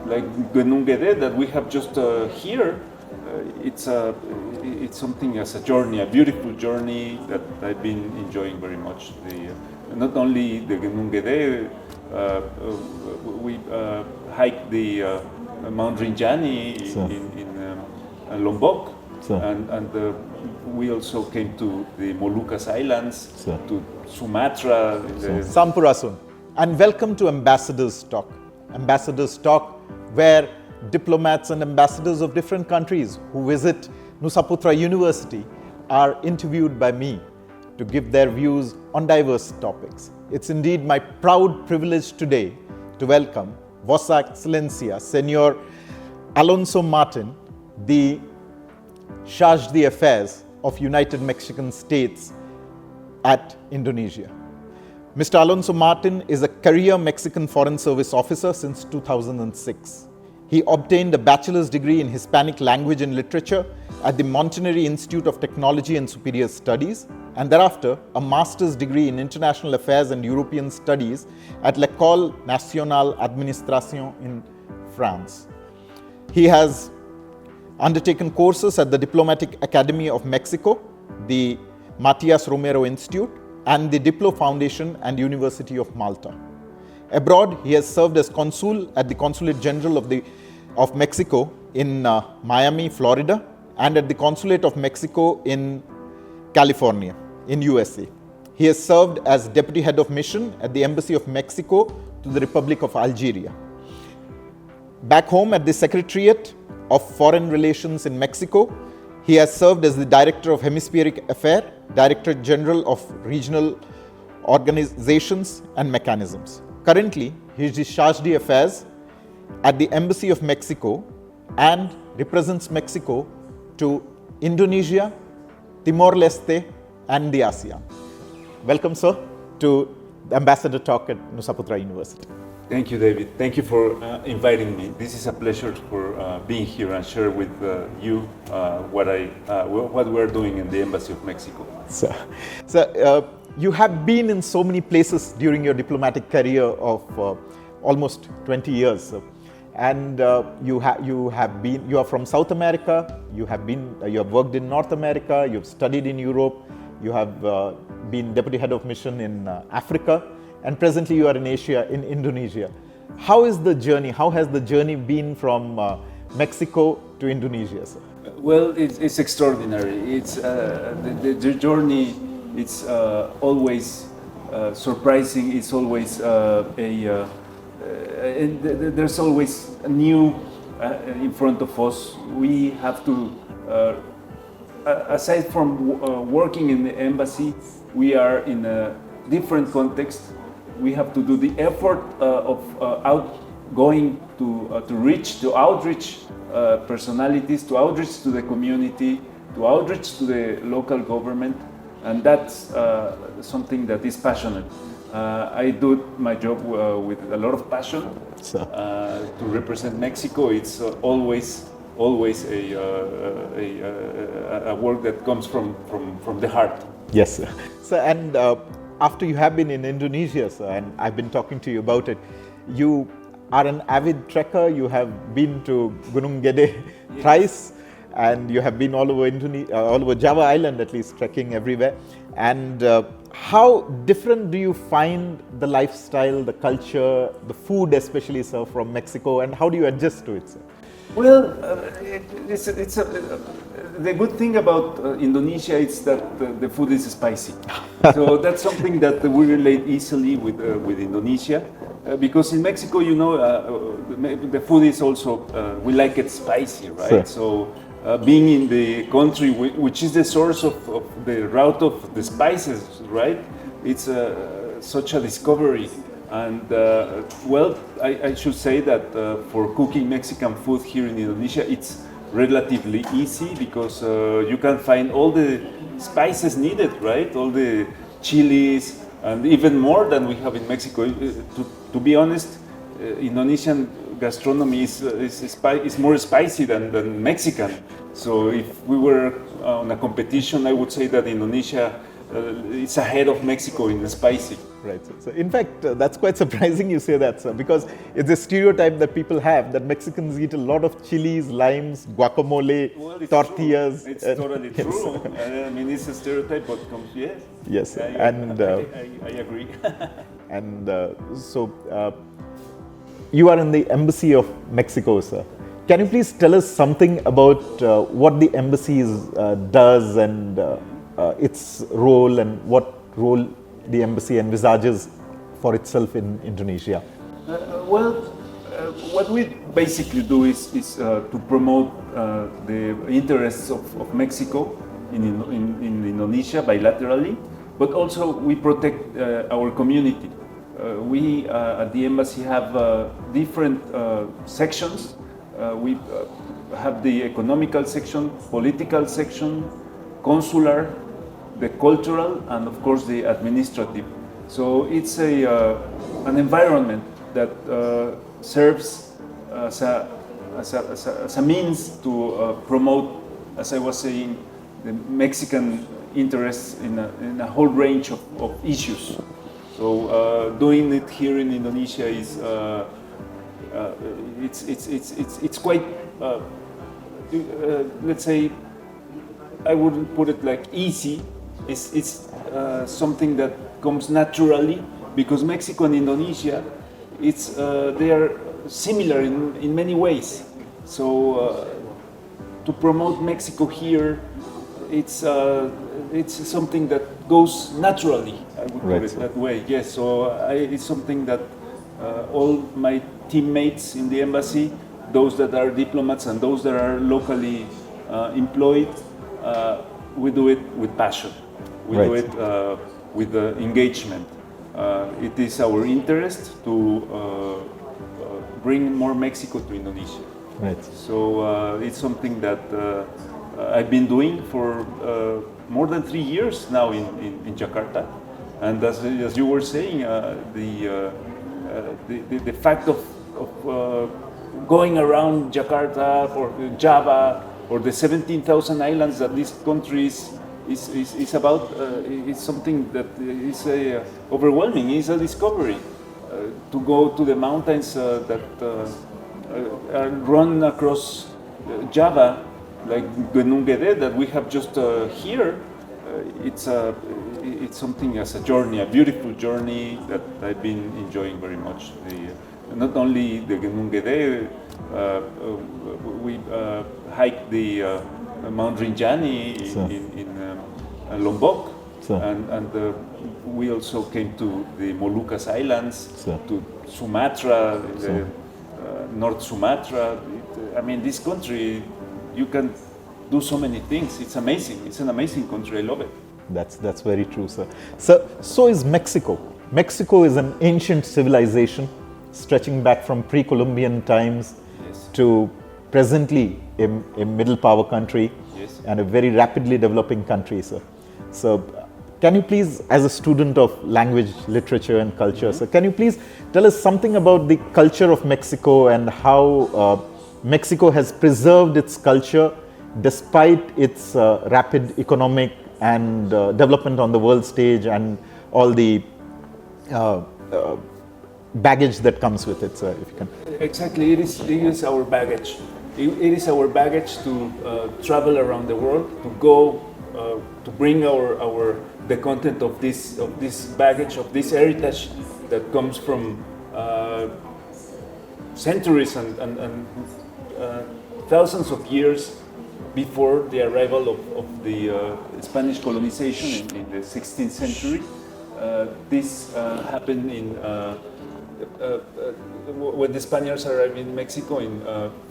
like Genungede that we have just here. It's something as a journey, a beautiful journey that I've been enjoying very much. Not only the Genungede, we hiked the Mount Rinjani in Lombok, and we also came to the Moluccas Islands, to Sumatra. Sampurasun. And welcome to Ambassadors Talk. Ambassadors Talk, where diplomats and ambassadors of different countries who visit Nusa Putra University are interviewed by me to give their views on diverse topics. It's indeed my proud privilege today to welcome Vossa Excelência, Senor Alonso Martín, the Chargé d'Affaires of United Mexican States at Indonesia. Mr. Alonso Martín is a career Mexican Foreign Service officer since 2006. He obtained a bachelor's degree in Hispanic language and literature at the Montanari Institute of Technology and Superior Studies, and thereafter a master's degree in international affairs and European studies at l'École Nationale d'Administration in France. He has undertaken courses at the Diplomatic Academy of Mexico, the Matias Romero Institute, and the Diplo Foundation and University of Malta. Abroad, he has served as consul at the Consulate General of Mexico in Miami, Florida, and at the Consulate of Mexico in California, in USA. He has served as Deputy Head of Mission at the Embassy of Mexico to the Republic of Algeria. Back home at the Secretariat of Foreign Relations in Mexico, he has served as the Director of Hemispheric Affairs, Director General of Regional Organizations and Mechanisms. Currently, he is the Chargé d'Affaires at the Embassy of Mexico and represents Mexico to Indonesia, Timor-Leste, and the ASEAN. Welcome, sir, to the Ambassador Talk at Nusa Putra University. Thank you, David. Thank you for inviting me. This is a pleasure for being here and share with you what we're doing in the Embassy of Mexico. So, you have been in so many places during your diplomatic career of almost 20 years, and you are from South America. You have worked in North America. You've studied in Europe. You have been Deputy Head of Mission in Africa. And presently you are in Asia, in Indonesia. How is the journey? How has the journey been from Mexico to Indonesia, sir? Well, it's extraordinary. It's the journey. It's always surprising. It's always there's always a new in front of us. We have to, aside from working in the embassy, we are in a different context. We have to do the effort of outgoing to outreach personalities, to outreach to the community, to outreach to the local government, and that's something that is passionate. I do my job with a lot of passion to represent Mexico. It's always a work that comes from the heart. Yes, sir. So, and after you have been in Indonesia, sir, and I've been talking to you about it, you are an avid trekker. You have been to Gunung Gede thrice, and you have been all over Java Island, at least, trekking everywhere. And how different do you find the lifestyle, the culture, the food especially, sir, from Mexico, and how do you adjust to it, sir? Well, the good thing about Indonesia is that the food is spicy. So that's something that we relate easily with Indonesia. Because in Mexico, you know, the food is also, we like it spicy, right? Sure. So being in the country, which is the source of the route of the spices, right? It's such a discovery. And well, I should say that for cooking Mexican food here in Indonesia, it's relatively easy because you can find all the spices needed, right? All the chilies, and even more than we have in Mexico. To be honest, Indonesian gastronomy is more spicy than Mexican. So if we were on a competition, I would say that Indonesia is ahead of Mexico in the spicy. Right. So in fact, that's quite surprising you say that, sir, because it's a stereotype that people have that Mexicans eat a lot of chilies, limes, guacamole, Well, it's tortillas. true. It's totally Yes. true. I mean, it's a stereotype, but comes, yes. Yes, I agree. and so you are in the Embassy of Mexico, sir. Can you please tell us something about what the embassy does and its role and what role the embassy envisages for itself in Indonesia? What we basically do is to promote the interests of Mexico in Indonesia bilaterally, but also we protect our community. We at the embassy have different sections. We have the economical section, political section, consular, the cultural, and of course the administrative. So it's an environment that serves as a means to promote, as I was saying, the Mexican interests in a whole range of issues. So doing it here in Indonesia is it's quite let's say, I wouldn't put it like easy. It's something that comes naturally because Mexico and Indonesia, they are similar in many ways. So to promote Mexico here, it's something that goes naturally. I would put it that way. Yes. So it's something that all my teammates in the embassy, those that are diplomats and those that are locally employed, we do it with passion. We do it with engagement. It is our interest to bring more Mexico to Indonesia. Right. So it's something that I've been doing for more than 3 years now in Jakarta. And as you were saying, the fact of going around Jakarta or Java or the 17,000 islands that this country is about, it's something that is overwhelming. It's a discovery to go to the mountains that are run across Java, like Gunung Gede that we have just here. It's something as a journey, a beautiful journey that I've been enjoying very much. Not only the Gunung Gede, we hiked the Mount Rinjani in Lombok, and we also came to the Moluccas Islands, to Sumatra, North Sumatra. I mean, this country, you can do so many things. It's amazing. It's an amazing country. I love it. That's very true, sir. So is Mexico. Mexico is an ancient civilization stretching back from pre-Columbian times to presently a middle power country and a very rapidly developing country, sir. So can you please, as a student of language, literature and culture, sir, can you please tell us something about the culture of Mexico and how Mexico has preserved its culture despite its rapid economic and development on the world stage and all the baggage that comes with it, sir, if you can. Exactly, it is our baggage. It is our baggage to travel around the world, to go, to bring the content of this baggage, of this heritage that comes from centuries and thousands of years before the arrival of the Spanish colonization in the 16th century. This happened when the Spaniards arrived in Mexico in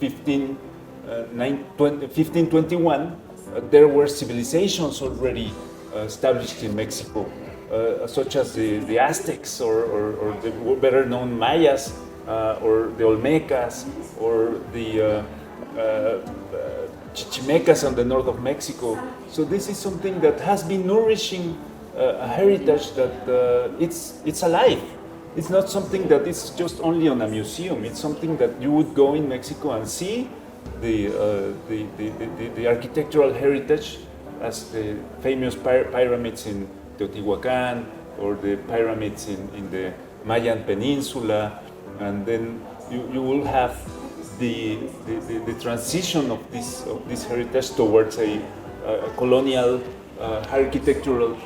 1521. There were civilizations already established in Mexico, such as the Aztecs or the better known Mayas, or the Olmecas, or the Chichimecas on the north of Mexico. So this is something that has been nourishing a heritage that it's alive. It's not something that is just only on a museum. It's something that you would go in Mexico and see the architectural heritage, as the famous pyramids in Teotihuacan, or the pyramids in the Mayan Peninsula, and then you will have the transition of this heritage towards a colonial architectural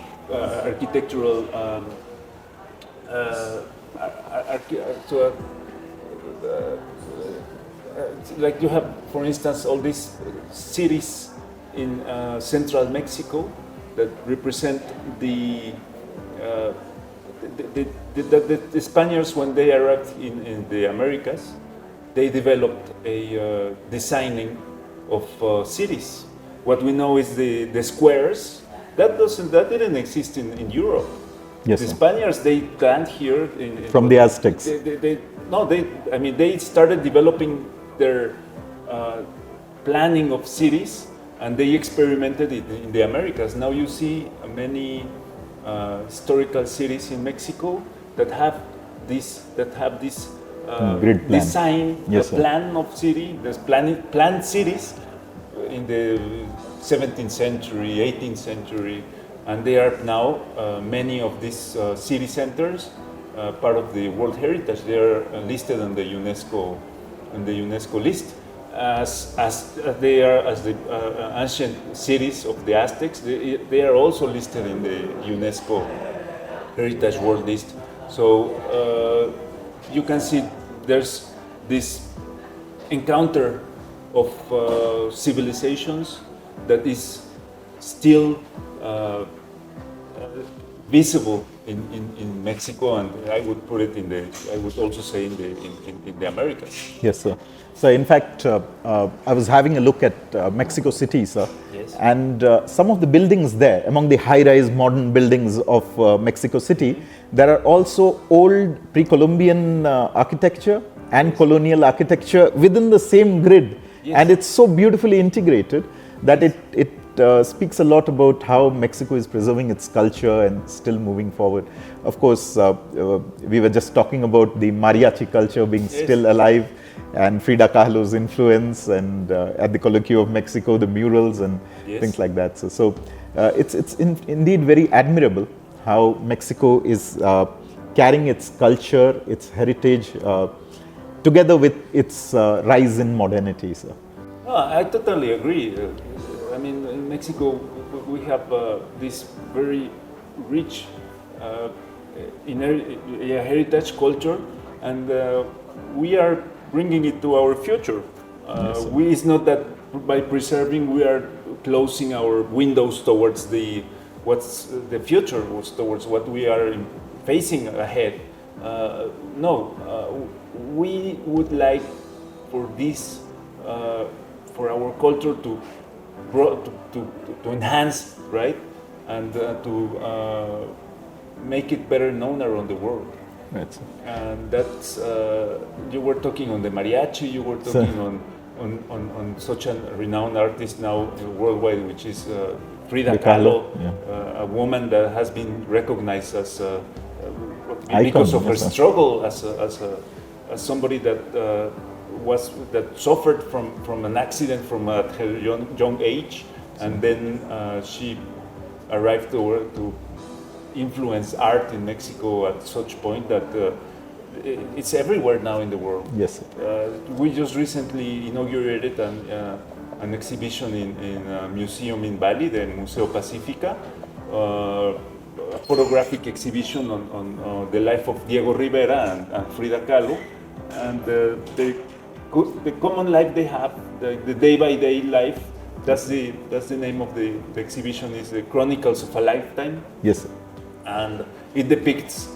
like you have, for instance, all these cities in central Mexico that represent the Spaniards when they arrived in the Americas. They developed a designing of cities. What we know is the squares. That didn't exist in Europe. Yes, the sir. Spaniards, they planned here From the Aztecs. They started developing their planning of cities, and they experimented it in the Americas. Now you see many historical cities in Mexico that have this grid plan. design, Yes, the sir. plan of city. There's planned cities in the 17th century, 18th century, and they are now many of these city centers part of the World Heritage. They are listed on the UNESCO list as they are as the ancient cities of the Aztecs. They are also listed in the UNESCO Heritage World List. So you can see there's this encounter of civilizations that is still visible in Mexico, and I would put it I would also say in the Americas. Yes, sir. So, in fact, I was having a look at Mexico City, sir. Yes. And some of the buildings there, among the high-rise modern buildings of Mexico City, there are also old pre-Columbian architecture and colonial architecture within the same grid. Yes. And it's so beautifully integrated that it speaks a lot about how Mexico is preserving its culture and still moving forward. Of course, we were just talking about the mariachi culture being still alive, and Frida Kahlo's influence, and at the Colloquio of Mexico, the murals and things like that. So it's indeed very admirable how Mexico is carrying its culture, its heritage, together with its rise in modernity, sir. I totally agree. I mean, in Mexico, we have this very rich heritage culture, and we are bringing it to our future. It's not that by preserving we are closing our windows towards what's the future, towards what we are facing ahead. We would like for this, for our culture to enhance, right, and to make it better known around the world. Right. And that's you were talking on the mariachi. You were talking on such a renowned artist now worldwide, which is Frida Kahlo, a woman that has been recognized as because of her struggle as somebody that suffered from an accident from at her young age, and then she arrived to influence art in Mexico at such point that it's everywhere now in the world. Yes. We just recently inaugurated an exhibition in a museum in Bali, the Museo Pacifica, a photographic exhibition on the life of Diego Rivera and Frida Kahlo, and the common life they have, the day-by-day life. That's the name of the exhibition, is the Chronicles of a Lifetime. Yes, sir. And it depicts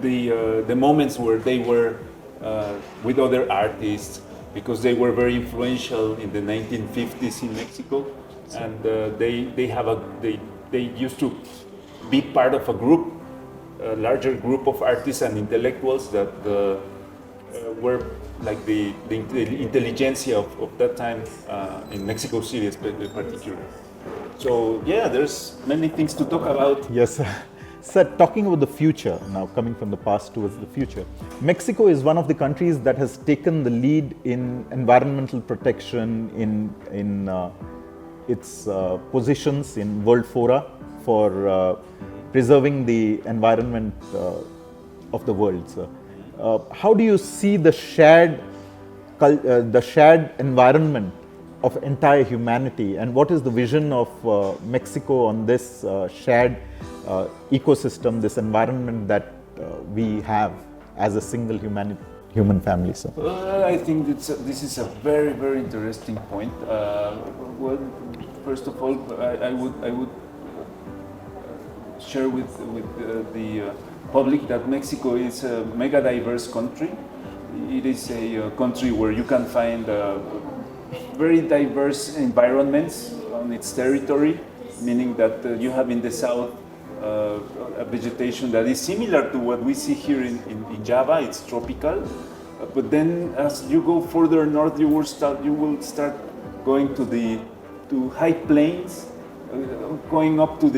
the moments where they were with other artists, because they were very influential in the 1950s in Mexico, and they used to be part of a larger group of artists and intellectuals that were like the intelligentsia of that time in Mexico City, particularly. So yeah, there's many things to talk about. Yes, sir. Sir, talking about the future, now coming from the past towards the future, Mexico is one of the countries that has taken the lead in environmental protection, in its positions in world fora for preserving the environment of the world, sir. How do you see the shared environment of entire humanity, and what is the vision of Mexico on this shared ecosystem, this environment that we have as a single human family, sir? I think this is a very, very interesting point. Well, first of all, I would share with the public that Mexico is a mega diverse country. It is a country where you can find very diverse environments on its territory, meaning that you have in the south a vegetation that is similar to what we see here in Java. It's tropical, but then as you go further north, you will start going to high plains, going up to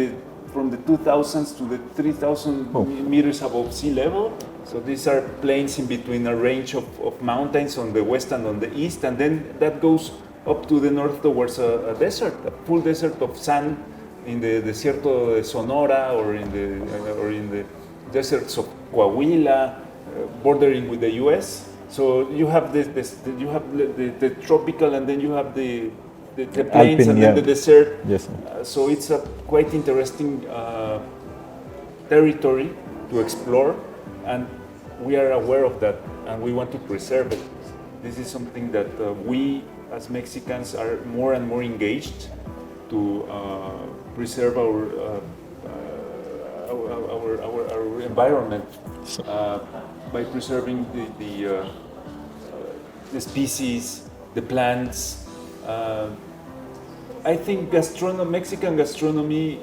from the 2000s to the 3000 meters above sea level. So these are plains in between a range of mountains on the west and on the east, and then that goes up to the north towards a desert, a full desert of sand in the Desierto de Sonora or in the deserts of Coahuila, bordering with the U.S. So you have the tropical, and then you have the plains, and then the desert. Yes, so it's a quite interesting territory to explore, and we are aware of that, and we want to preserve it. This is something that we as Mexicans are more and more engaged to preserve our environment by preserving the species, the plants. I think Mexican gastronomy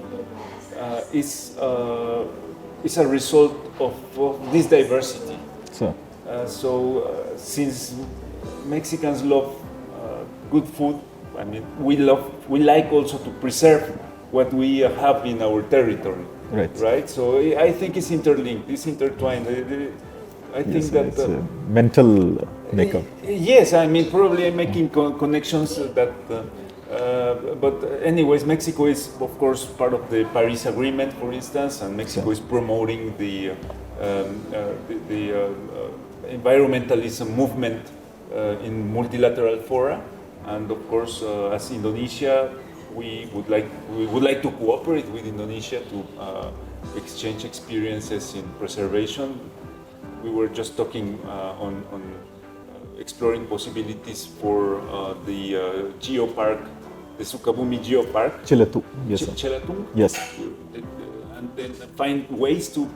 is a result of this diversity. So since Mexicans love good food, I mean, we like also to preserve what we have in our territory. Right. So I think it's interlinked, it's intertwined. I think that it's a mental makeup. Yes, I mean, probably making connections that. But anyways, Mexico is of course part of the Paris Agreement, for instance, and Mexico is promoting the environmentalism movement in multilateral fora, and of course, as Indonesia, we would like to cooperate with Indonesia to exchange experiences in preservation. We were just talking on exploring possibilities for the geopark, the Sukabumi Geopark. Chelatu, yes. Chelatu? Yes. And then find ways to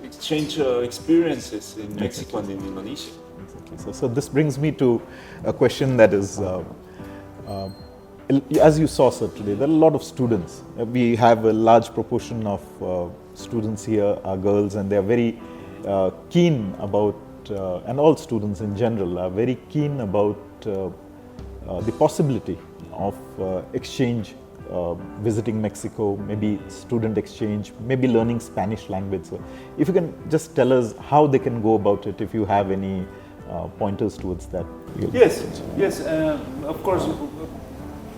exchange experiences in Mexico and in Indonesia. Exactly. So this brings me to a question that is, as you saw, sir, today, there are a lot of students. We have a large proportion of students here are girls, and they are very keen about, and all students in general are very keen about the possibility of exchange, visiting Mexico, maybe student exchange, maybe learning Spanish language. So if you can just tell us how they can go about it, if you have any pointers towards that. Yes. Of course,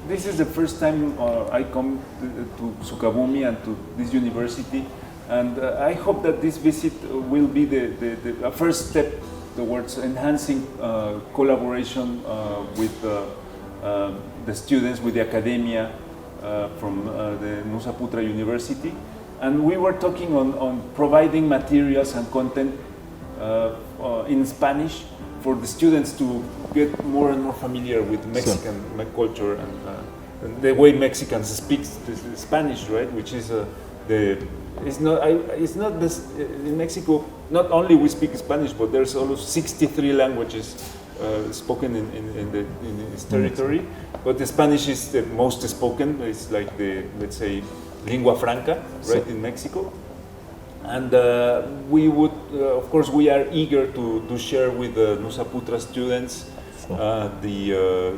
this is the first time I come to Sukabumi and to this university, and I hope that this visit will be the first step towards enhancing collaboration with the students, with the academia from the Nusa Putra University. And we were talking on providing materials and content in Spanish for the students to get more and more familiar with Mexican culture and the way Mexicans speak Spanish, right? Which is in Mexico. Not only we speak Spanish, but there's almost 63 languages spoken in this territory. But the Spanish is the most spoken. It's like let's say, lingua franca, right, in Mexico. And we would, of course, we are eager to share with the Nusa Putra students the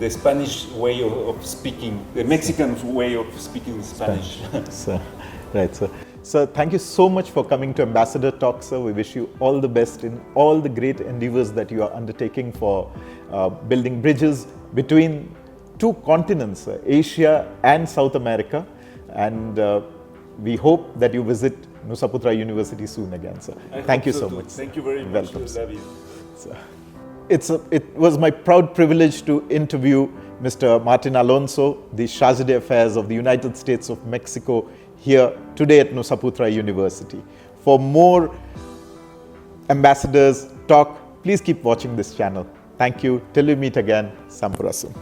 Spanish way of speaking, the Mexican way of speaking Spanish. Right, sir. Sir, thank you so much for coming to Ambassador Talk, sir. We wish you all the best in all the great endeavors that you are undertaking for building bridges between two continents, Asia and South America. and we hope that you visit Nusa Putra University soon again, sir. Thank you so much. Thank you very much, Welcome, sir. David. It was my proud privilege to interview Mr. Martin Alonso, the Chargé d'Affaires of the United States of Mexico, here today at Nusa Putra University. For more Ambassadors Talk, please keep watching this channel. Thank you. Till we meet again, Sampurasun.